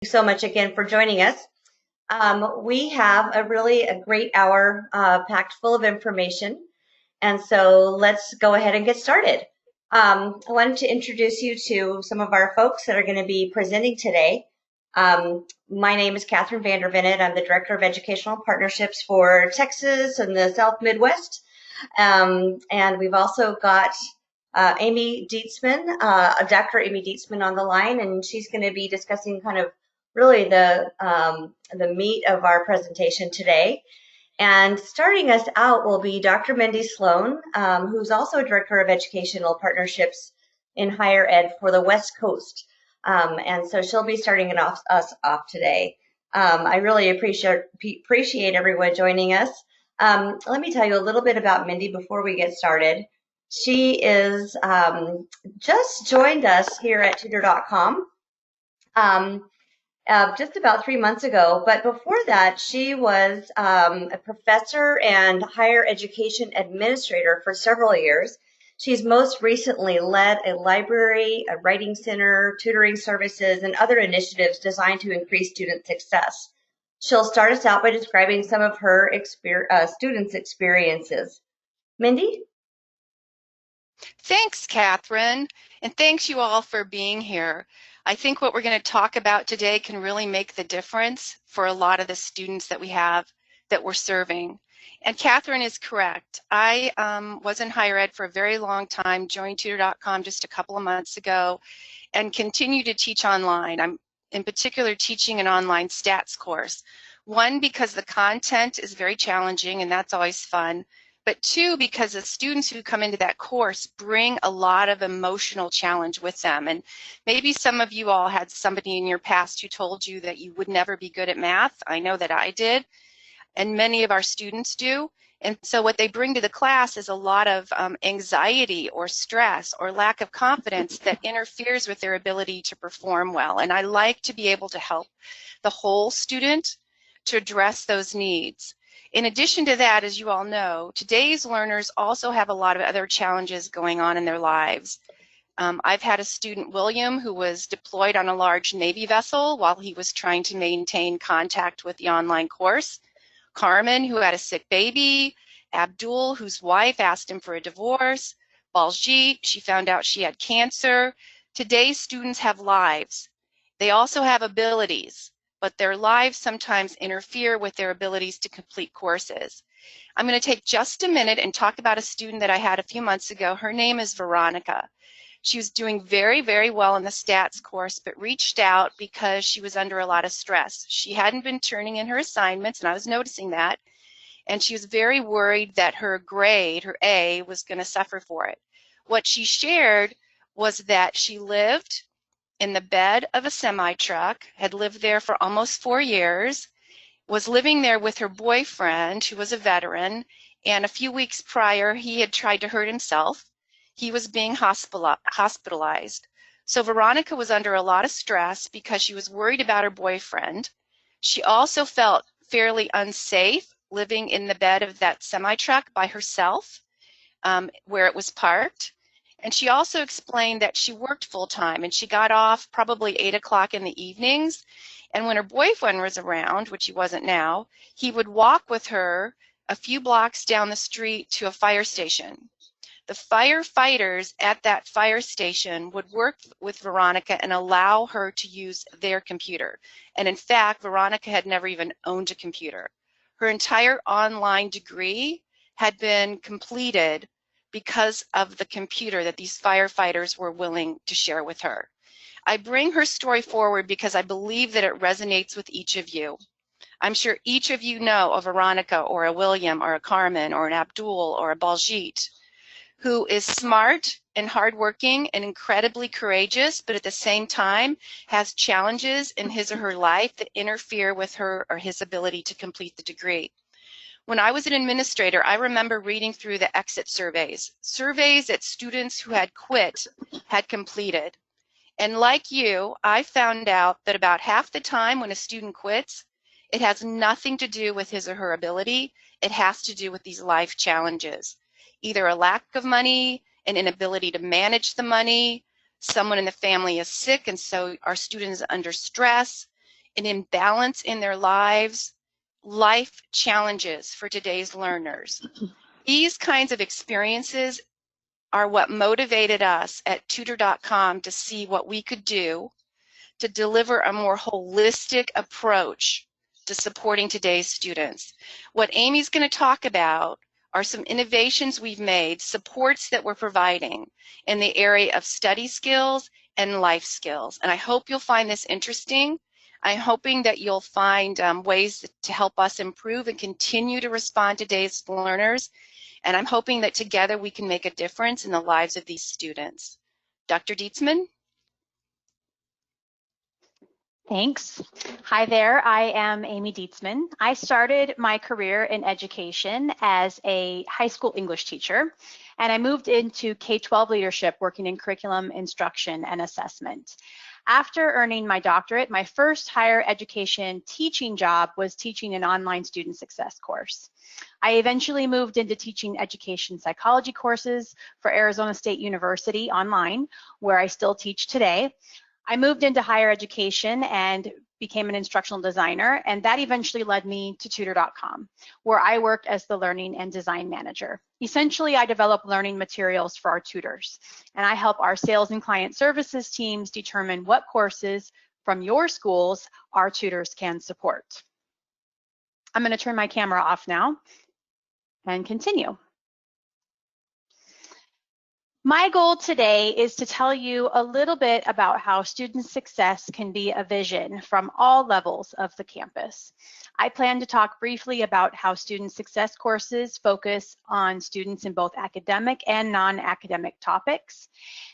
So much again for joining us. We have a great hour packed full of information. And so let's go ahead and get started. I wanted to introduce you to some of our folks that are going to be presenting today. My name is Catherine Vandervinnet. I'm the Director of Educational Partnerships for Texas and the South Midwest. And we've also got Amy Dietzman, Dr. Amy Dietzman on the line, and she's going to be discussing kind of really the meat of our presentation today. And starting us out will be Dr. Mindy Sloan, who's also Director of Educational Partnerships in Higher Ed for the West Coast. And so she'll be starting us off today. I really appreciate everyone joining us. Let me tell you a little bit about Mindy before we get started. She is just joined us here at Tutor.com. Just about 3 months ago. But before that, she was a professor and higher education administrator for several years. She's most recently led a library, a writing center, tutoring services, and other initiatives designed to increase student success. She'll start us out by describing some of her students' experiences. Mindy? Thanks, Catherine, and thanks you all for being here. I think what we're going to talk about today can really make the difference for a lot of the students that we have that we're serving. And Catherine is correct. I was in higher ed for a very long time, joined Tutor.com just a couple of months ago, and continue to teach online. I'm in particular teaching an online stats course. One, because the content is very challenging, and that's always fun. But two, because the students who come into that course bring a lot of emotional challenge with them. And maybe some of you all had somebody in your past who told you that you would never be good at math. I know that I did, and many of our students do. And so what they bring to the class is a lot of anxiety or stress or lack of confidence that interferes with their ability to perform well. And I like to be able to help the whole student to address those needs. In addition to that, as you all know, today's learners also have a lot of other challenges going on in their lives. I've had a student, William, who was deployed on a large Navy vessel while he was trying to maintain contact with the online course. Carmen, who had a sick baby. Abdul, whose wife asked him for a divorce. Baljeet, she found out she had cancer. Today's students have lives. They also have abilities, but their lives sometimes interfere with their abilities to complete courses. I'm going to take just a minute and talk about a student that I had a few months ago. Her name is Veronica. She was doing very, very well in the stats course, but reached out because she was under a lot of stress. She hadn't been turning in her assignments, and I was noticing that, and she was very worried that her grade, her A, was going to suffer for it. What she shared was that she lived in the bed of a semi-truck, had lived there for almost 4 years, was living there with her boyfriend, who was a veteran, and a few weeks prior, he had tried to hurt himself. He was being hospitalized. So Veronica was under a lot of stress because she was worried about her boyfriend. She also felt fairly unsafe living in the bed of that semi-truck by herself, where it was parked. And she also explained that she worked full-time and she got off probably 8 o'clock in the evenings. And when her boyfriend was around, which he wasn't now, he would walk with her a few blocks down the street to a fire station. The firefighters at that fire station would work with Veronica and allow her to use their computer. And in fact, Veronica had never even owned a computer. Her entire online degree had been completed because of the computer that these firefighters were willing to share with her. I bring her story forward because I believe that it resonates with each of you. I'm sure each of you know a Veronica or a William or a Carmen or an Abdul or a Baljeet who is smart and hardworking and incredibly courageous, but at the same time has challenges in his or her life that interfere with her or his ability to complete the degree. When I was an administrator, I remember reading through the exit surveys that students who had quit had completed. And like you, I found out that about half the time when a student quits, it has nothing to do with his or her ability. It has to do with these life challenges. Either a lack of money, an inability to manage the money, someone in the family is sick and so our student is under stress, an imbalance in their lives, life challenges for today's learners. These kinds of experiences are what motivated us at Tutor.com to see what we could do to deliver a more holistic approach to supporting today's students. What Amy's going to talk about are some innovations we've made, supports that we're providing in the area of study skills and life skills. And I hope you'll find this interesting. I'm hoping that you'll find ways to help us improve and continue to respond to today's learners. And I'm hoping that together we can make a difference in the lives of these students. Dr. Dietzman? Thanks. Hi there, I am Amy Dietzman. I started my career in education as a high school English teacher, and I moved into K-12 leadership, working in curriculum instruction and assessment. After earning my doctorate, my first higher education teaching job was teaching an online student success course. I eventually moved into teaching education psychology courses for Arizona State University online, where I still teach today. I moved into higher education and became an instructional designer, and that eventually led me to Tutor.com, where I worked as the learning and design manager. Essentially, I develop learning materials for our tutors, and I help our sales and client services teams determine what courses from your schools our tutors can support. I'm going to turn my camera off now and continue. My goal today is to tell you a little bit about how student success can be a vision from all levels of the campus. I plan to talk briefly about how student success courses focus on students in both academic and non-academic topics,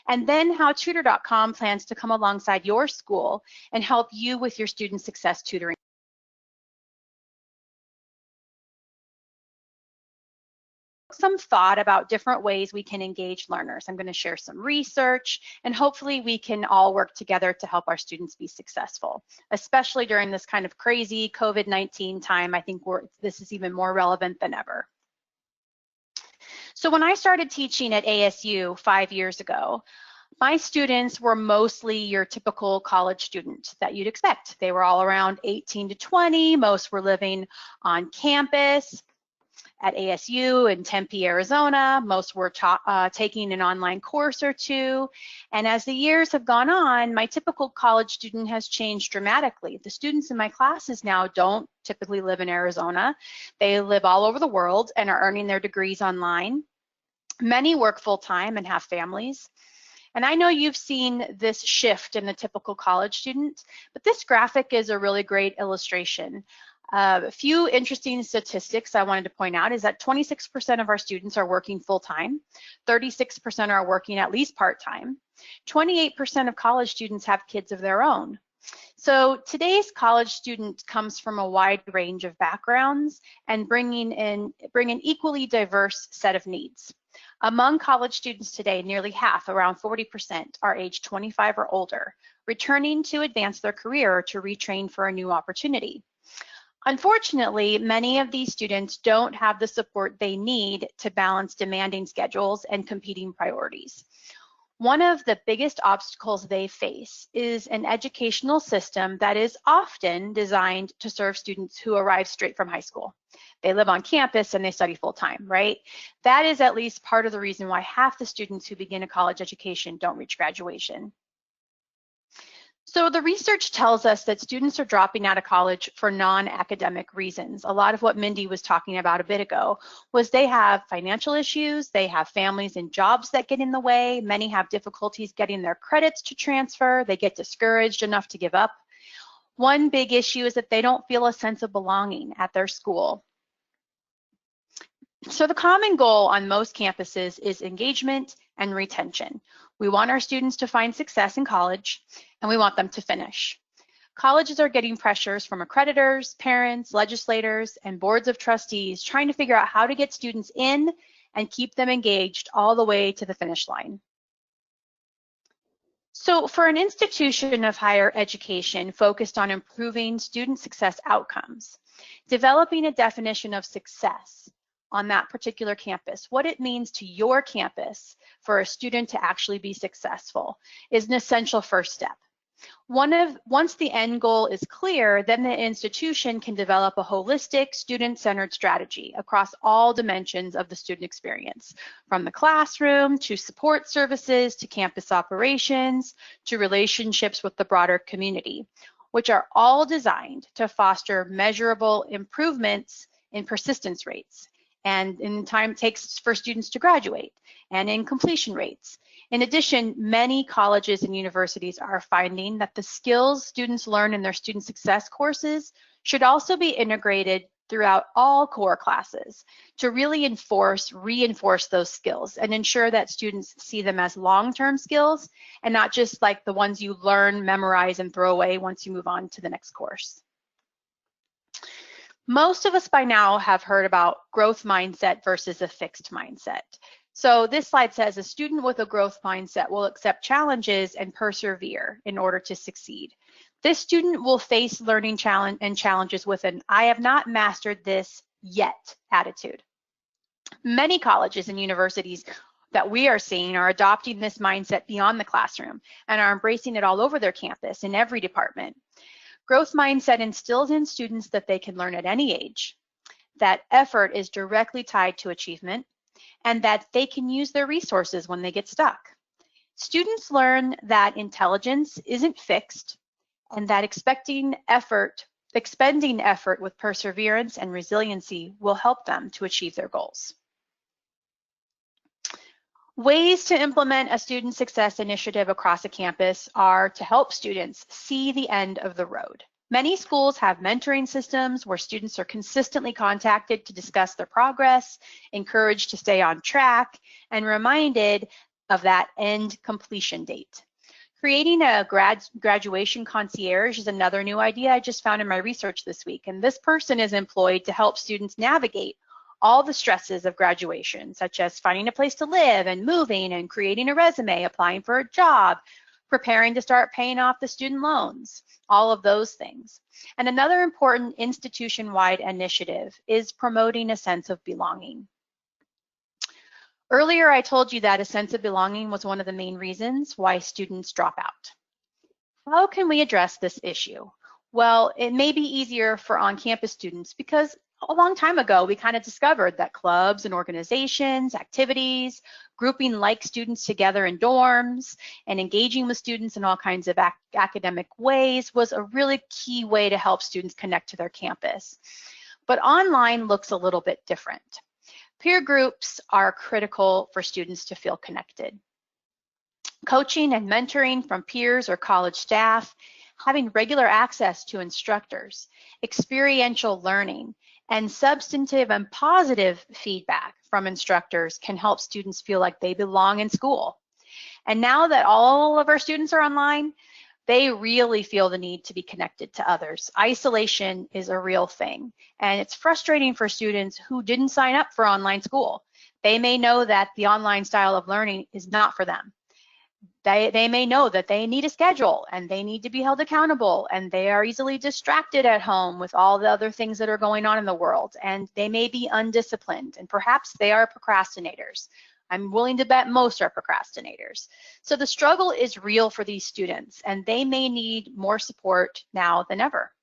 and then how Tutor.com plans to come alongside your school and help you with your student success tutoring. Some thought about different ways we can engage learners. I'm going to share some research, and hopefully we can all work together to help our students be successful, especially during this kind of crazy COVID-19 time. I think this is even more relevant than ever. So when I started teaching at ASU 5 years ago, my students were mostly your typical college student that you'd expect. They were all around 18 to 20. Most were living on campus at ASU in Tempe, Arizona. Most were taking an online course or two. And as the years have gone on, my typical college student has changed dramatically. The students in my classes now don't typically live in Arizona. They live all over the world and are earning their degrees online. Many work full-time and have families. And I know you've seen this shift in the typical college student, but this graphic is a really great illustration. A few interesting statistics I wanted to point out is that 26% of our students are working full-time, 36% are working at least part-time, 28% of college students have kids of their own. So today's college student comes from a wide range of backgrounds and bring an equally diverse set of needs. Among college students today, nearly half, around 40%, are age 25 or older, returning to advance their career or to retrain for a new opportunity. Unfortunately, many of these students don't have the support they need to balance demanding schedules and competing priorities. One of the biggest obstacles they face is an educational system that is often designed to serve students who arrive straight from high school. They live on campus and they study full-time, right? That is at least part of the reason why half the students who begin a college education don't reach graduation. So the research tells us that students are dropping out of college for non-academic reasons. A lot of what Mindy was talking about a bit ago was they have financial issues, they have families and jobs that get in the way, many have difficulties getting their credits to transfer, they get discouraged enough to give up. One big issue is that they don't feel a sense of belonging at their school. So the common goal on most campuses is engagement and retention. We want our students to find success in college, and we want them to finish. Colleges are getting pressures from accreditors, parents, legislators, and boards of trustees trying to figure out how to get students in and keep them engaged all the way to the finish line. So for an institution of higher education focused on improving student success outcomes, developing a definition of success on that particular campus, what it means to your campus for a student to actually be successful is an essential first step. Once the end goal is clear, then the institution can develop a holistic, student-centered strategy across all dimensions of the student experience, from the classroom to support services to campus operations to relationships with the broader community, which are all designed to foster measurable improvements in persistence rates and in time it takes for students to graduate and in completion rates. In addition, many colleges and universities are finding that the skills students learn in their student success courses should also be integrated throughout all core classes to really reinforce those skills and ensure that students see them as long-term skills and not just like the ones you learn, memorize, and throw away once you move on to the next course. Most of us by now have heard about growth mindset versus a fixed mindset. So this slide says a student with a growth mindset will accept challenges and persevere in order to succeed. This student will face learning challenges with an "I have not mastered this yet" attitude. Many colleges and universities that we are seeing are adopting this mindset beyond the classroom and are embracing it all over their campus in every department. Growth mindset instills in students that they can learn at any age, that effort is directly tied to achievement, and that they can use their resources when they get stuck. Students learn that intelligence isn't fixed and that expending effort with perseverance and resiliency will help them to achieve their goals. Ways to implement a student success initiative across a campus are to help students see the end of the road. Many schools have mentoring systems where students are consistently contacted to discuss their progress, encouraged to stay on track, and reminded of that end completion date. Creating a graduation concierge is another new idea I just found in my research this week, and this person is employed to help students navigate all the stresses of graduation, such as finding a place to live and moving and creating a resume, applying for a job, preparing to start paying off the student loans, all of those things. And another important institution-wide initiative is promoting a sense of belonging. Earlier, I told you that a sense of belonging was one of the main reasons why students drop out. How can we address this issue? Well, it may be easier for on-campus students because a long time ago, we kind of discovered that clubs and organizations, activities, grouping like students together in dorms, and engaging with students in all kinds of academic ways was a really key way to help students connect to their campus. But online looks a little bit different. Peer groups are critical for students to feel connected. Coaching and mentoring from peers or college staff, having regular access to instructors, experiential learning, and substantive and positive feedback from instructors can help students feel like they belong in school. And now that all of our students are online, they really feel the need to be connected to others. Isolation is a real thing, and it's frustrating for students who didn't sign up for online school. They may know that the online style of learning is not for them. They may know that they need a schedule and they need to be held accountable, and they are easily distracted at home with all the other things that are going on in the world, and they may be undisciplined, and perhaps they are procrastinators. I'm willing to bet most are procrastinators. So the struggle is real for these students, and they may need more support now than ever.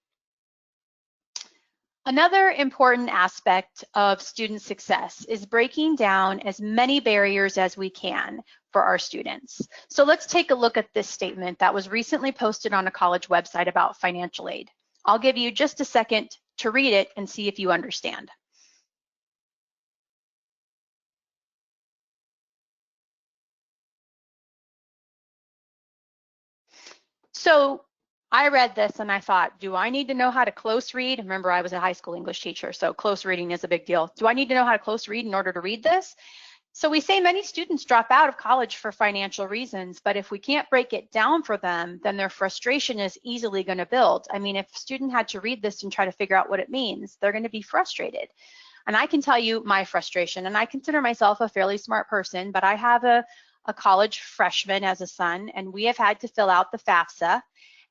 Another important aspect of student success is breaking down as many barriers as we can for our students. So let's take a look at this statement that was recently posted on a college website about financial aid. I'll give you just a second to read it and see if you understand. So I read this and I thought, do I need to know how to close read? Remember, I was a high school English teacher, so close reading is a big deal. Do I need to know how to close read in order to read this? So we say many students drop out of college for financial reasons, but if we can't break it down for them, then their frustration is easily going to build. I mean, if a student had to read this and try to figure out what it means, they're going to be frustrated. And I can tell you my frustration, and I consider myself a fairly smart person, but I have a college freshman as a son, and we have had to fill out the FAFSA.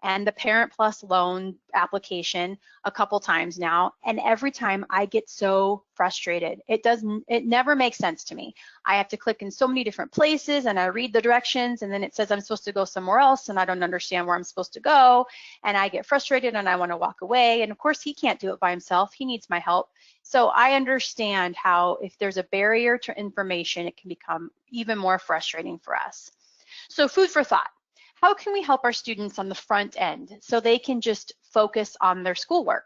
and the Parent Plus loan application a couple times now, and every time I get so frustrated. It never makes sense to me. I have to click in so many different places, and I read the directions, and then it says I'm supposed to go somewhere else, and I don't understand where I'm supposed to go, and I get frustrated and I want to walk away. And of course, he can't do it by himself. He needs my help. So I understand how if there's a barrier to information, it can become even more frustrating for us. So food for thought. How can we help our students on the front end so they can just focus on their schoolwork?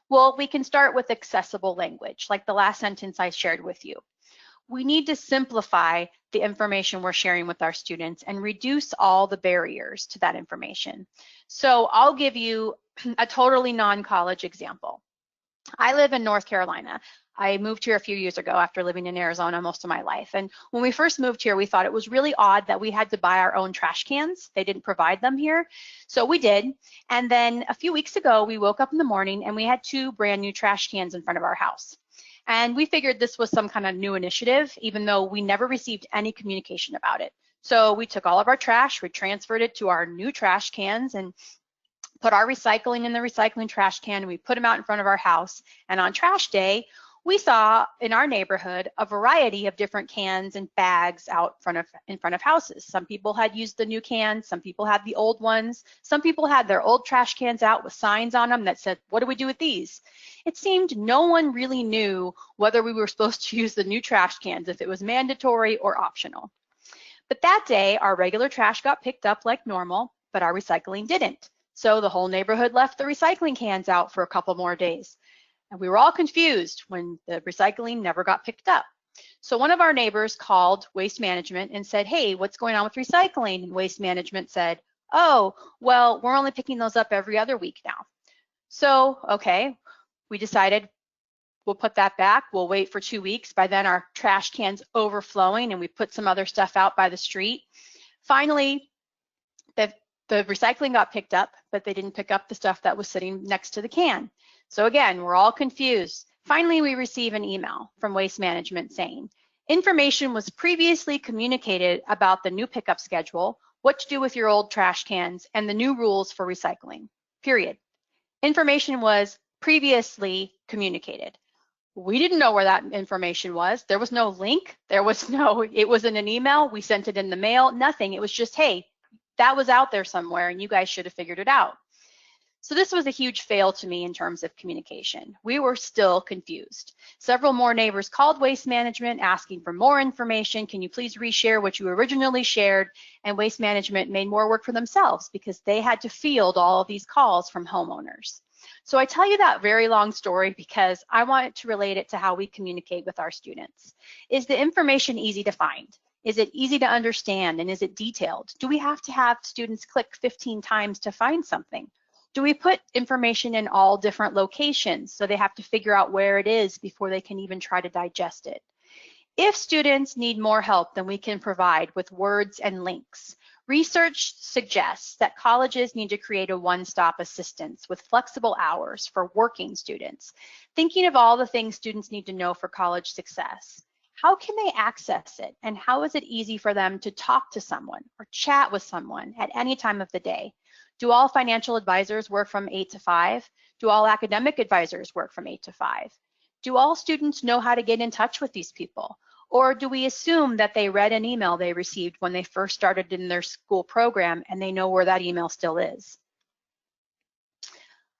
Well, we can start with accessible language, like the last sentence I shared with you. We need to simplify the information we're sharing with our students and reduce all the barriers to that information. So I'll give you a totally non-college example. I live in North Carolina. I moved here a few years ago after living in Arizona most of my life. And when we first moved here, we thought it was really odd that we had to buy our own trash cans. They didn't provide them here. So we did. And then a few weeks ago, we woke up in the morning and we had 2 brand new trash cans in front of our house. And we figured this was some kind of new initiative, even though we never received any communication about it. So we took all of our trash, we transferred it to our new trash cans, and put our recycling in the recycling trash can, and we put them out in front of our house. And on trash day, we saw in our neighborhood a variety of different cans and bags out in front of houses. Some people had used the new cans, some people had the old ones, some people had their old trash cans out with signs on them that said, what do we do with these? It seemed no one really knew whether we were supposed to use the new trash cans, if it was mandatory or optional. But that day, our regular trash got picked up like normal, but our recycling didn't. So the whole neighborhood left the recycling cans out for a couple more days. And we were all confused when the recycling never got picked up. So one of our neighbors called Waste Management and said, hey, what's going on with recycling? And Waste Management said, oh, well, we're only picking those up every other week now. So, okay, we decided we'll put that back. We'll wait for 2 weeks. By then our trash can's overflowing and we put some other stuff out by the street. Finally, the recycling got picked up, but they didn't pick up the stuff that was sitting next to the can. So again, we're all confused. Finally, we receive an email from Waste Management saying, information was previously communicated about the new pickup schedule, what to do with your old trash cans, and the new rules for recycling, period. Information was previously communicated. We didn't know where that information was. There was no link. It was in an email. We sent it in the mail, nothing. It was just, hey, that was out there somewhere and you guys should have figured it out. So this was a huge fail to me in terms of communication. We were still confused. Several more neighbors called Waste Management asking for more information. Can you please reshare what you originally shared? And Waste Management made more work for themselves because they had to field all of these calls from homeowners. So I tell you that very long story because I want to relate it to how we communicate with our students. Is the information easy to find? Is it easy to understand, and is it detailed? Do we have to have students click 15 times to find something? Do we put information in all different locations so they have to figure out where it is before they can even try to digest it? If students need more help than we can provide with words and links, research suggests that colleges need to create a one-stop assistance with flexible hours for working students, thinking of all the things students need to know for college success. How can they access it, and how is it easy for them to talk to someone or chat with someone at any time of the day? Do all financial advisors work from 8 to 5? Do all academic advisors work from 8 to 5? Do all students know how to get in touch with these people? Or do we assume that they read an email they received when they first started in their school program and they know where that email still is?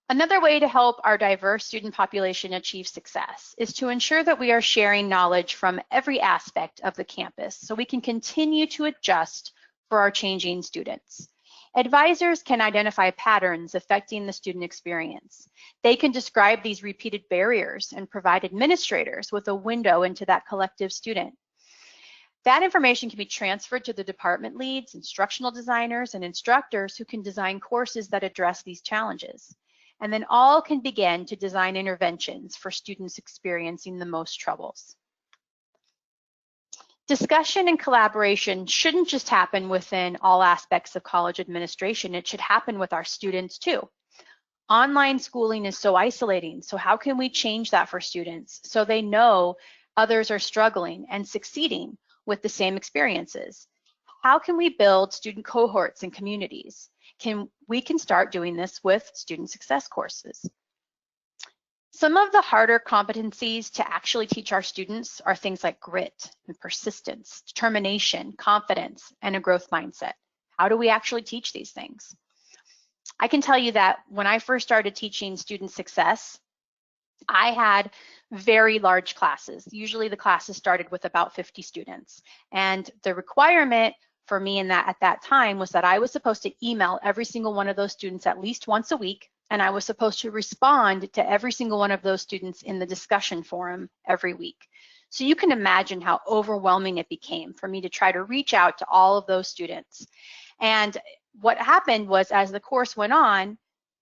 Another way to help our diverse student population achieve success is to ensure that we are sharing knowledge from every aspect of the campus so we can continue to adjust for our changing students. Advisors can identify patterns affecting the student experience. They can describe these repeated barriers and provide administrators with a window into that collective student. That information can be transferred to the department leads, instructional designers, and instructors who can design courses that address these challenges. And then all can begin to design interventions for students experiencing the most troubles. Discussion and collaboration shouldn't just happen within all aspects of college administration. It should happen with our students too. Online schooling is so isolating, so how can we change that for students so they know others are struggling and succeeding with the same experiences? How can we build student cohorts and communities? we can start doing this with student success courses. Some of the harder competencies to actually teach our students are things like grit and persistence, determination, confidence, and a growth mindset. How do we actually teach these things? I can tell you that when I first started teaching student success, I had very large classes. Usually the classes started with about 50 students. And the requirement for me at that time was that I was supposed to email every single one of those students at least once a week, and I was supposed to respond to every single one of those students in the discussion forum every week. So you can imagine how overwhelming it became for me to try to reach out to all of those students. And what happened was, as the course went on,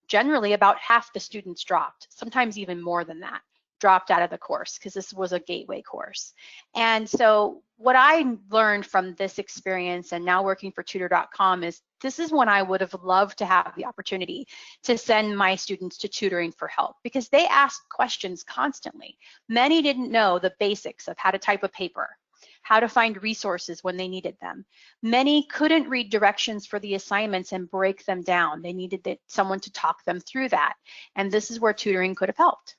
generally about half the students dropped, sometimes even more than that, dropped out of the course because this was a gateway course. And so what I learned from this experience and now working for Tutor.com is this is when I would have loved to have the opportunity to send my students to Tutoring for help, because they asked questions constantly. Many didn't know the basics of how to type a paper, how to find resources when they needed them. Many couldn't read directions for the assignments and break them down. They needed someone to talk them through that. And this is where Tutoring could have helped.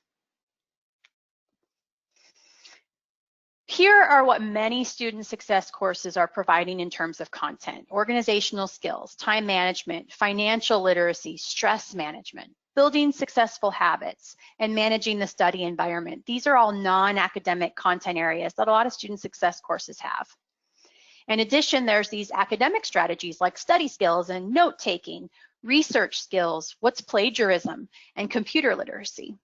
Here are what many student success courses are providing in terms of content: organizational skills, time management, financial literacy, stress management, building successful habits, and managing the study environment. These are all non-academic content areas that a lot of student success courses have. In addition, there's these academic strategies like study skills and note-taking, research skills, what's plagiarism, and computer literacy.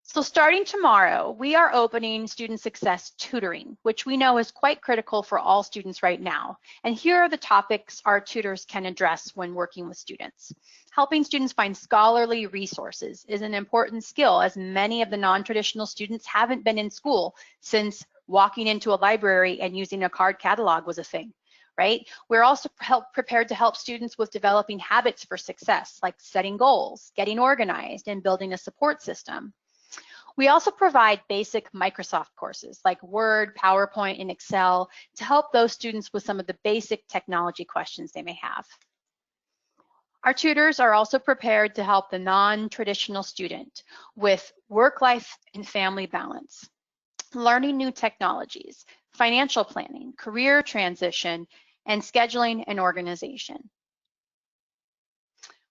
So starting tomorrow, we are opening Student Success Tutoring, which we know is quite critical for all students right now. And here are the topics our tutors can address when working with students. Helping students find scholarly resources is an important skill, as many of the non-traditional students haven't been in school since walking into a library and using a card catalog was a thing, right? We're also prepared to help students with developing habits for success, like setting goals, getting organized, and building a support system. We also provide basic Microsoft courses like Word, PowerPoint, and Excel to help those students with some of the basic technology questions they may have. Our tutors are also prepared to help the non-traditional student with work-life and family balance, learning new technologies, financial planning, career transition, and scheduling and organization.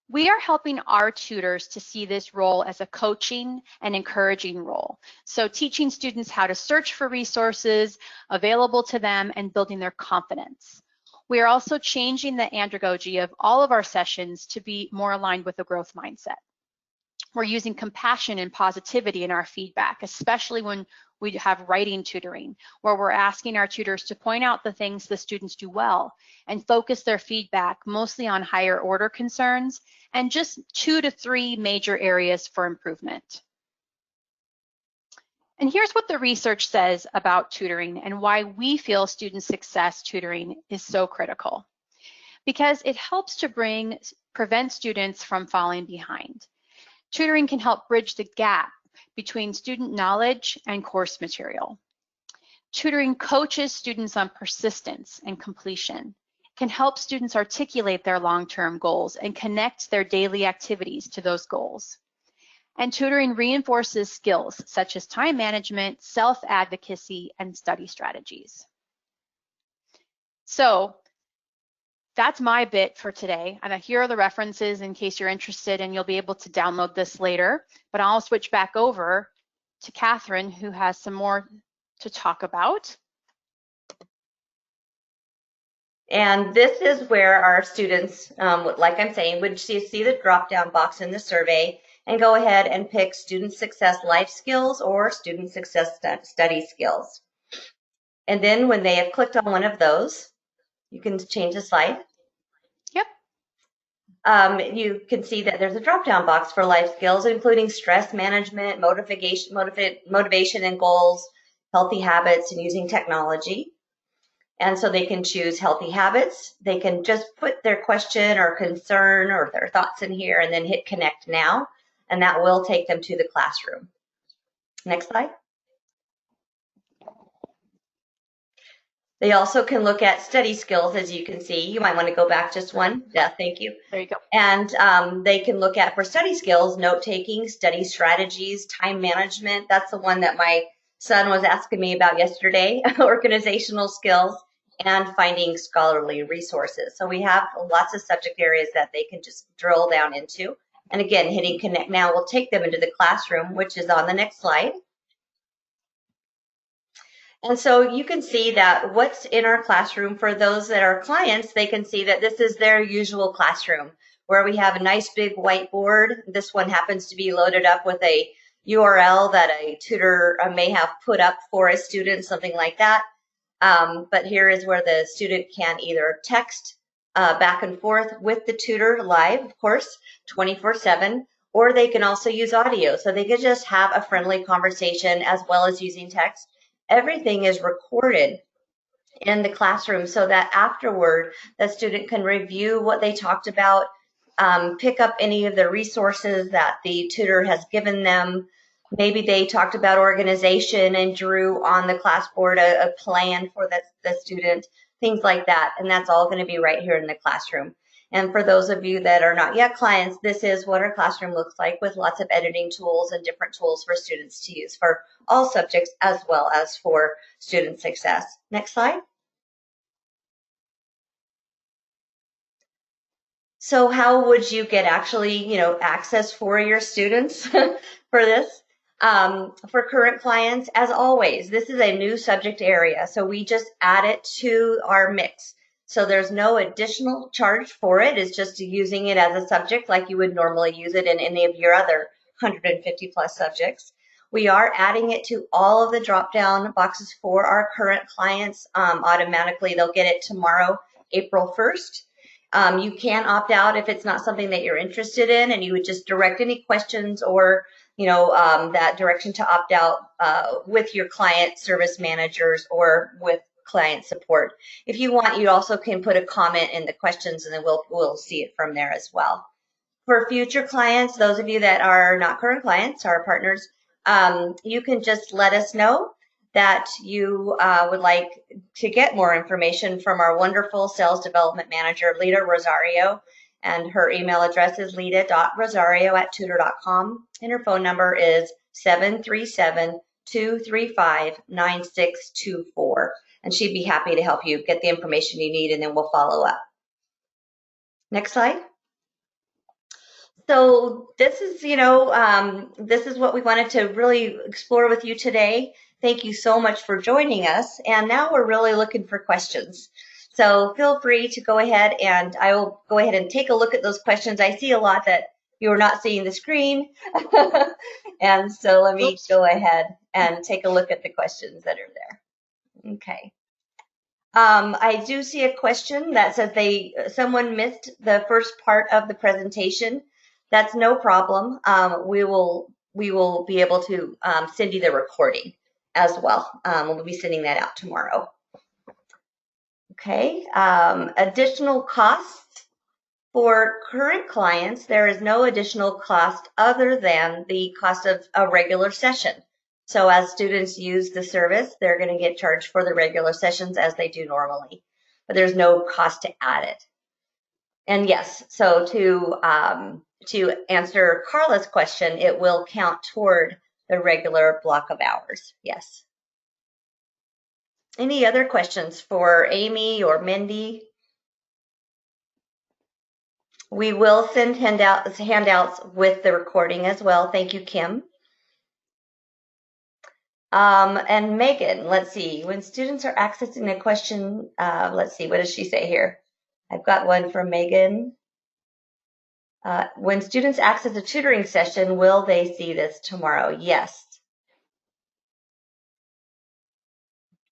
We are helping our tutors to see this role as a coaching and encouraging role. So teaching students how to search for resources available to them and building their confidence. We are also changing the andragogy of all of our sessions to be more aligned with a growth mindset. We're using compassion and positivity in our feedback, especially when we have writing tutoring, where we're asking our tutors to point out the things the students do well and focus their feedback mostly on higher order concerns and just 2 to 3 major areas for improvement. And here's what the research says about tutoring and why we feel student success tutoring is so critical. Because it helps to prevent students from falling behind. Tutoring can help bridge the gap between student knowledge and course material. Tutoring coaches students on persistence and completion, can help students articulate their long-term goals and connect their daily activities to those goals. And tutoring reinforces skills such as time management, self-advocacy, and study strategies. So that's my bit for today. And here are the references in case you're interested, and you'll be able to download this later. But I'll switch back over to Catherine, who has some more to talk about. And this is where our students, like I'm saying, would see the drop-down box in the survey and go ahead and pick student success life skills or student success study skills. And then when they have clicked on one of those, you can change the slide. Yep. You can see that there's a drop-down box for life skills, including stress management, motivation and goals, healthy habits, and using technology. And so they can choose healthy habits. They can just put their question or concern or their thoughts in here and then hit connect now, and that will take them to the classroom. Next slide. They also can look at study skills, as you can see. You might want to go back just one. Yeah, thank you. There you go. And they can look at, for study skills, note-taking, study strategies, time management. That's the one that my son was asking me about yesterday, organizational skills, and finding scholarly resources. So we have lots of subject areas that they can just drill down into. And again, hitting connect now will take them into the classroom, which is on the next slide. And so you can see that what's in our classroom, for those that are clients, they can see that this is their usual classroom where we have a nice big whiteboard. This one happens to be loaded up with a URL that a tutor may have put up for a student, something like that. But here is where the student can either text back and forth with the tutor live, of course, 24/7, or they can also use audio. So they could just have a friendly conversation as well as using text. Everything is recorded in the classroom so that afterward the student can review what they talked about, pick up any of the resources that the tutor has given them. Maybe they talked about organization and drew on the classboard a plan for the student, things like that. And that's all going to be right here in the classroom. And for those of you that are not yet clients, this is what our classroom looks like, with lots of editing tools and different tools for students to use for all subjects as well as for student success. Next slide. So how would you get actually, access for your students for this? For current clients, as always, this is a new subject area, so we just add it to our mix. So there's no additional charge for it. It's just using it as a subject like you would normally use it in any of your other 150 plus subjects. We are adding it to all of the drop-down boxes for our current clients. Automatically, they'll get it tomorrow, April 1st. You can opt out if it's not something that you're interested in, and you would just direct any questions or that direction to opt out with your client service managers or with client support. If you want, you also can put a comment in the questions, and then we'll see it from there as well. For future clients, those of you that are not current clients, our partners, you can just let us know that you would like to get more information from our wonderful sales development manager, Lita Rosario. And her email address is lita.rosario@tutor.com. And her phone number is 737-235-9624. And she'd be happy to help you get the information you need, and then we'll follow up. Next slide. So this is, this is what we wanted to really explore with you today. Thank you so much for joining us. And now we're really looking for questions. So feel free to go ahead, and I will go ahead and take a look at those questions. I see a lot that you're not seeing the screen. And so let me go ahead and take a look at the questions that are there. Okay. I do see a question that says someone missed the first part of the presentation. That's no problem. We will be able to send you the recording as well. We'll be sending that out tomorrow. Okay. Additional costs for current clients. There is no additional cost other than the cost of a regular session. So as students use the service, they're going to get charged for the regular sessions as they do normally, but there's no cost to add it. And yes, so to answer Carla's question, it will count toward the regular block of hours. Yes. Any other questions for Amy or Mindy? We will send handouts with the recording as well. Thank you, Kim. And Megan, let's see. When students are accessing a question, let's see, what does she say here? I've got one from Megan. When students access a tutoring session, will they see this tomorrow? Yes.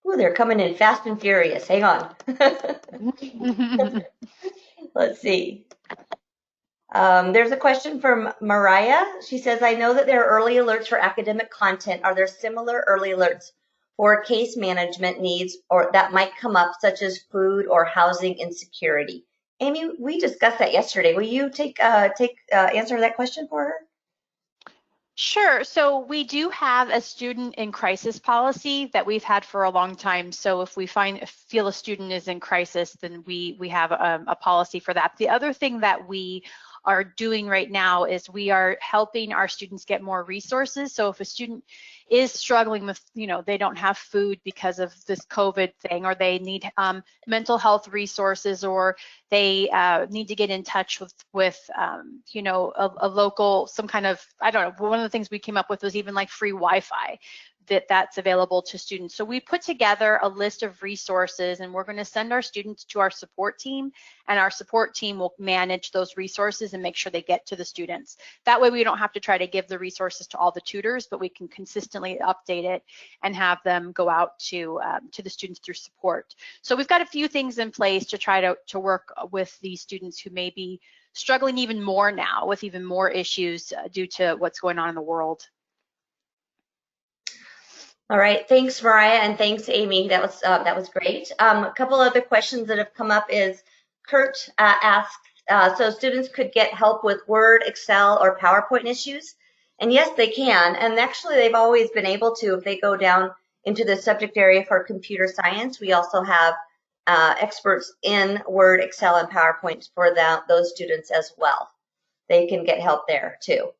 Ooh, they're coming in fast and furious. Hang on. Let's see. There's a question from Mariah. She says, I know that there are early alerts for academic content. Are there similar early alerts for case management needs or that might come up, such as food or housing insecurity? Amy, we discussed that yesterday. Will you answer that question for her? Sure. So we do have a student in crisis policy that we've had for a long time. So if we feel a student is in crisis, then we have a policy for that. The other thing that we are doing right now is we are helping our students get more resources. So if a student is struggling with, they don't have food because of this COVID thing, or they need mental health resources, or they need to get in touch with a local, some kind of, I don't know, one of the things we came up with was even like free Wi-Fi that's available to students. So we put together a list of resources, and we're going to send our students to our support team, and our support team will manage those resources and make sure they get to the students. That way we don't have to try to give the resources to all the tutors, but we can consistently update it and have them go out to the students through support. So we've got a few things in place to try to work with these students who may be struggling even more now with even more issues due to what's going on in the world. All right, thanks, Mariah, and thanks, Amy. That was great. A couple other questions that have come up is Kurt asked, so students could get help with Word, Excel, or PowerPoint issues, and yes, they can. And actually, they've always been able to if they go down into the subject area for computer science. We also have experts in Word, Excel, and PowerPoint for those students as well. They can get help there too.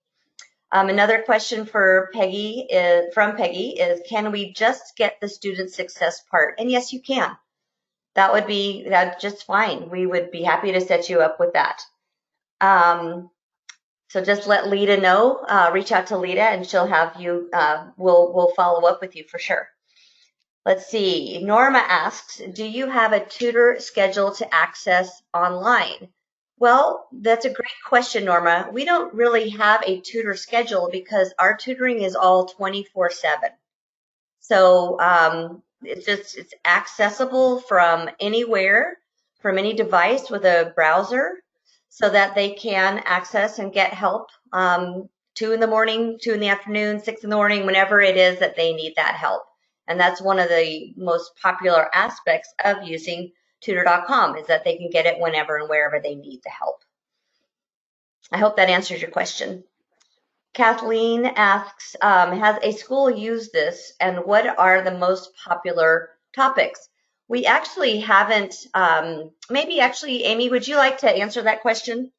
Another question for Peggy from Peggy is, can we just get the student success part? And yes, you can. That would be just fine. We would be happy to set you up with that. So just let Lita know, reach out to Lita, and she'll have you, we'll follow up with you for sure. Let's see, Norma asks, do you have a tutor schedule to access online? Well, that's a great question, Norma. We don't really have a tutor schedule because our tutoring is all 24/7. So it's accessible from anywhere, from any device with a browser, so that they can access and get help 2 in the morning, 2 in the afternoon, 6 in the morning, whenever it is that they need that help. And that's one of the most popular aspects of using Tutor.com, is that they can get it whenever and wherever they need the help. I hope that answers your question. Kathleen asks, has a school used this, and what are the most popular topics? We actually haven't, maybe actually, Amy, would you like to answer that question?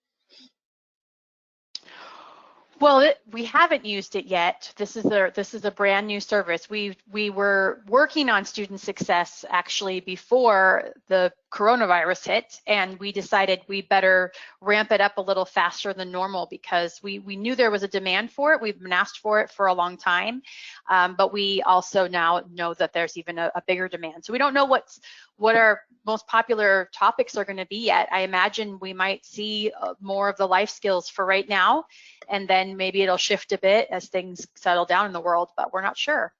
Well, we haven't used it yet. This is a brand new service. We were working on student success actually before the coronavirus hit, and we decided we better ramp it up a little faster than normal because we knew there was a demand for it. We've been asked for it for a long time, but we also now know that there's even a bigger demand. So we don't know what our most popular topics are going to be yet. I imagine we might see more of the life skills for right now, and then maybe it'll shift a bit as things settle down in the world, but we're not sure.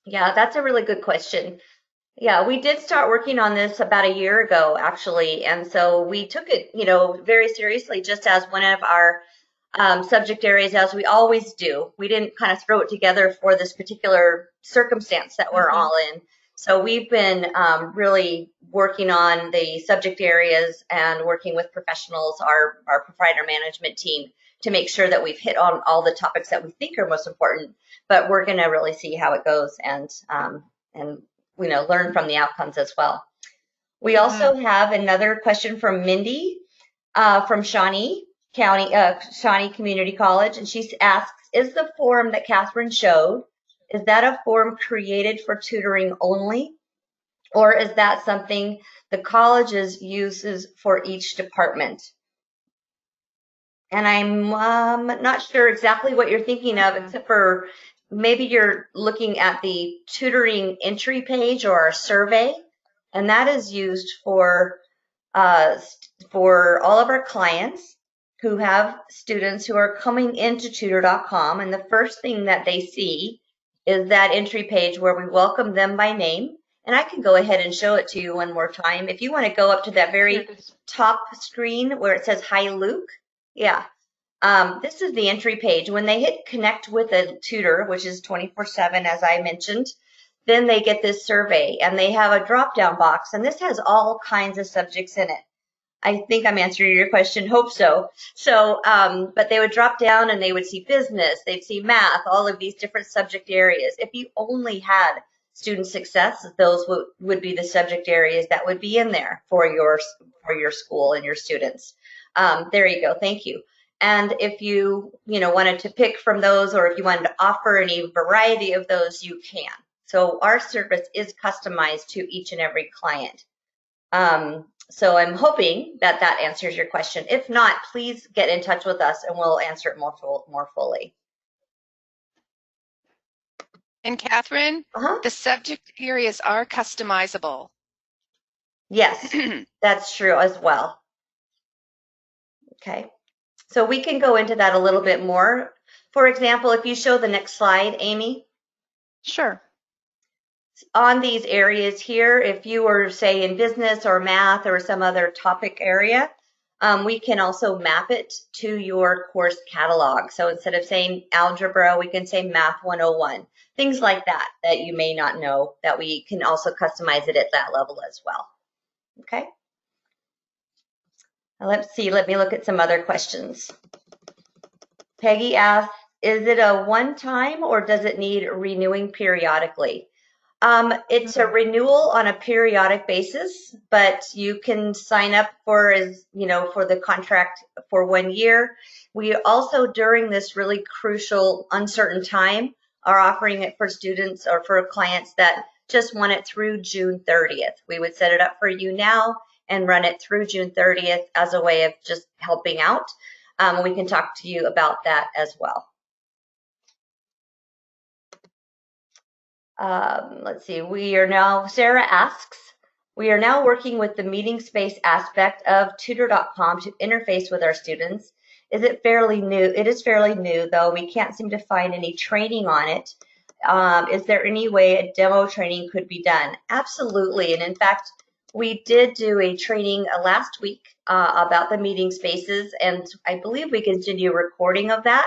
Yeah, that's a really good question. Yeah, we did start working on this about a year ago, actually, and so we took it, very seriously, just as one of our subject areas, as we always do. We didn't kind of throw it together for this particular circumstance that we're all in. So we've been really working on the subject areas and working with professionals, our provider management team, to make sure that we've hit on all the topics that we think are most important. But we're going to really see how it goes and learn from the outcomes as well. We also have another question from Mindy from Shawnee Community College, and she asks, is the form that Catherine showed, is that a form created for tutoring only, or is that something the colleges uses for each department? And I'm not sure exactly what you're thinking of, except for maybe you're looking at the tutoring entry page or our survey, and that is used for all of our clients who have students who are coming into Tutor.com, and the first thing that they see is that entry page where we welcome them by name. And I can go ahead and show it to you one more time. If you want to go up to that very top screen where it says, "Hi, Luke." Yeah. This is the entry page. When they hit connect with a tutor, which is 24/7, as I mentioned, then they get this survey, and they have a drop-down box, and this has all kinds of subjects in it. I think I'm answering your question. Hope so. So, but they would drop down and they would see business, they'd see math, all of these different subject areas. If you only had student success, those would be the subject areas that would be in there for your school and your students. There you go. Thank you. And if you wanted to pick from those, or if you wanted to offer any variety of those, you can. So our service is customized to each and every client. So I'm hoping that that answers your question. If not, please get in touch with us and we'll answer it more fully. And Catherine, the subject areas are customizable. Yes, that's true as well. Okay, so we can go into that a little bit more. For example, if you show the next slide, Amy. Sure. On these areas here, if you were, say, in business or math or some other topic area, we can also map it to your course catalog. So instead of saying algebra, we can say math 101, things like that, that you may not know, that we can also customize it at that level as well. Okay. Now let's see, let me look at some other questions. Peggy asks, is it a one-time or does it need renewing periodically? It's a renewal on a periodic basis, but you can sign up for for the contract for 1 year. We also, during this really crucial, uncertain time, are offering it for students or for clients that just want it through June 30th. We would set it up for you now and run it through June 30th as a way of just helping out. We can talk to you about that as well. Let's see, Sarah asks, we are now working with the meeting space aspect of Tutor.com to interface with our students. Is it fairly new? It is fairly new, though. We can't seem to find any training on it. Is there any way a demo training could be done? Absolutely. And in fact, we did do a training last week about the meeting spaces, and I believe we can send you a recording of that.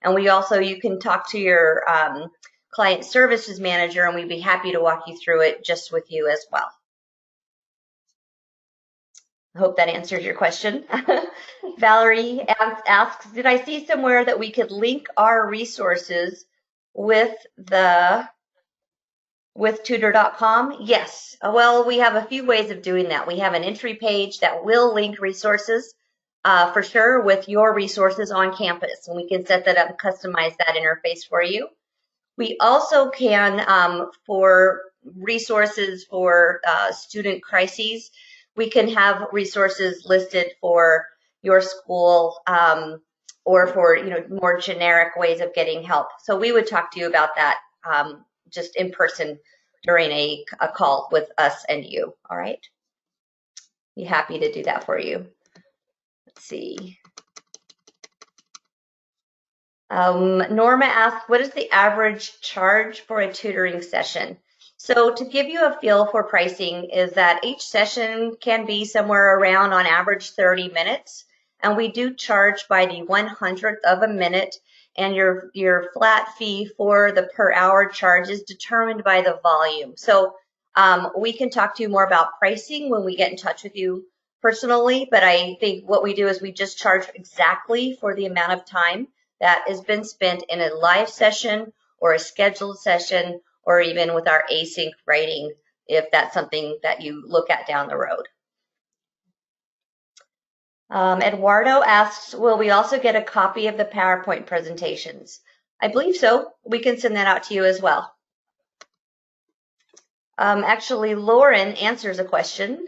And you can talk to your client services manager, and we'd be happy to walk you through it just with you as well. I hope that answers your question. Valerie asks, did I see somewhere that we could link our resources with Tutor.com? Yes. Well, we have a few ways of doing that. We have an entry page that will link resources for sure with your resources on campus, and we can set that up and customize that interface for you. We also can, for resources for student crises, we can have resources listed for your school or for more generic ways of getting help. So we would talk to you about that just in person during a call with us and you. All right. Be happy to do that for you. Let's see. Norma asked, what is the average charge for a tutoring session? So to give you a feel for pricing is that each session can be somewhere around on average 30 minutes. And we do charge by the 100th of a minute, and your flat fee for the per hour charge is determined by the volume. So we can talk to you more about pricing when we get in touch with you personally, but I think what we do is we just charge exactly for the amount of time that has been spent in a live session or a scheduled session, or even with our async writing, if that's something that you look at down the road. Eduardo asks, will we also get a copy of the PowerPoint presentations? I believe so. We can send that out to you as well. Actually, Lauren answers a question.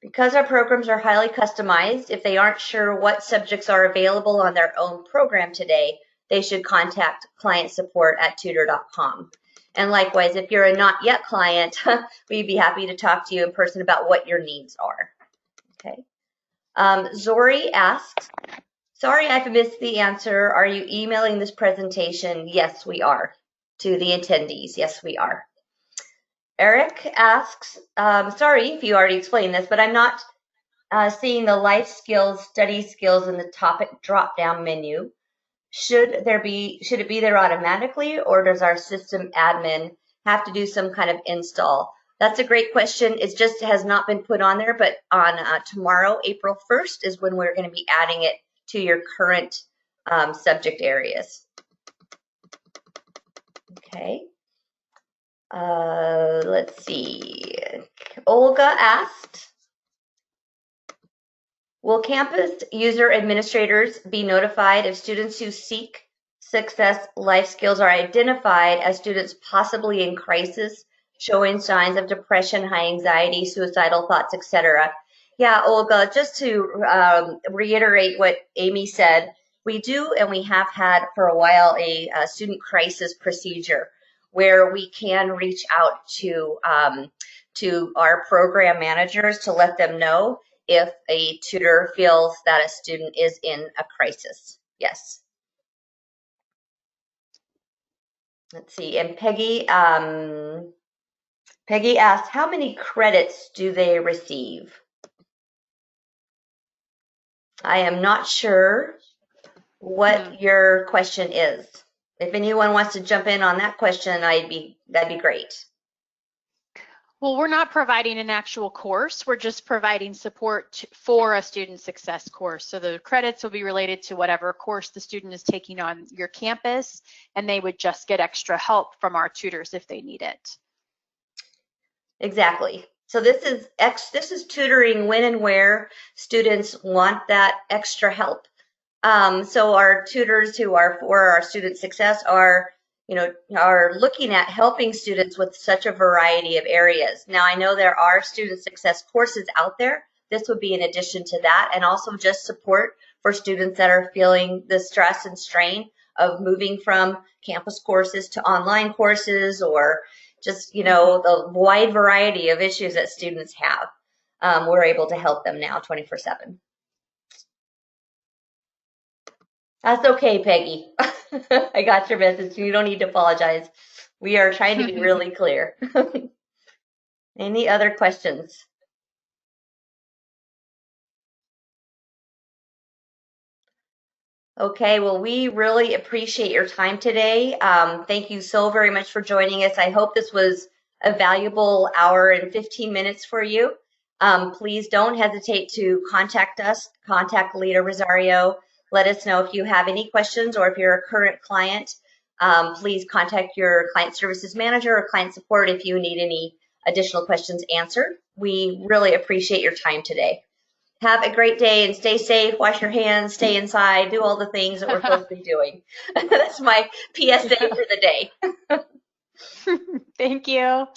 Because our programs are highly customized, if they aren't sure what subjects are available on their own program today, they should contact client support at Tutor.com. And likewise, if you're a not yet client, we'd be happy to talk to you in person about what your needs are. Okay. Zori asks, sorry I've missed the answer. Are you emailing this presentation? Yes, we are. To the attendees, yes, we are. Eric asks, sorry if you already explained this, but I'm not seeing the life skills, study skills in the topic drop-down menu. Should it be there automatically, or does our system admin have to do some kind of install? That's a great question. It just has not been put on there, but on tomorrow, April 1st, is when we're going to be adding it to your current subject areas. Okay. Let's see. Olga asked, will campus user administrators be notified if students who seek success life skills are identified as students possibly in crisis, showing signs of depression, high anxiety, suicidal thoughts, etc.? Yeah, Olga, just to reiterate what Amy said, we do and we have had for a while a student crisis procedure where we can reach out to our program managers to let them know if a tutor feels that a student is in a crisis. Yes. Let's see. And Peggy asked, how many credits do they receive? I am not sure what your question is. If anyone wants to jump in on that question, that'd be great. Well, we're not providing an actual course. We're just providing support for a student success course. So the credits will be related to whatever course the student is taking on your campus, and they would just get extra help from our tutors if they need it. Exactly. So this is tutoring when and where students want that extra help. So our tutors who are for our student success are looking at helping students with such a variety of areas. Now, I know there are student success courses out there. This would be in addition to that, and also just support for students that are feeling the stress and strain of moving from campus courses to online courses, or just, the wide variety of issues that students have. We're able to help them now 24/7. That's okay, Peggy. I got your message. You don't need to apologize. We are trying to be really clear. Any other questions? Okay, well, we really appreciate your time today. Thank you so very much for joining us. I hope this was a valuable hour and 15 minutes for you. Please don't hesitate to contact us, contact Lita Rosario. Let us know if you have any questions, or if you're a current client, please contact your client services manager or client support if you need any additional questions answered. We really appreciate your time today. Have a great day and stay safe, wash your hands, stay inside, do all the things that we're supposed to be doing. That's my PSA for the day. Thank you.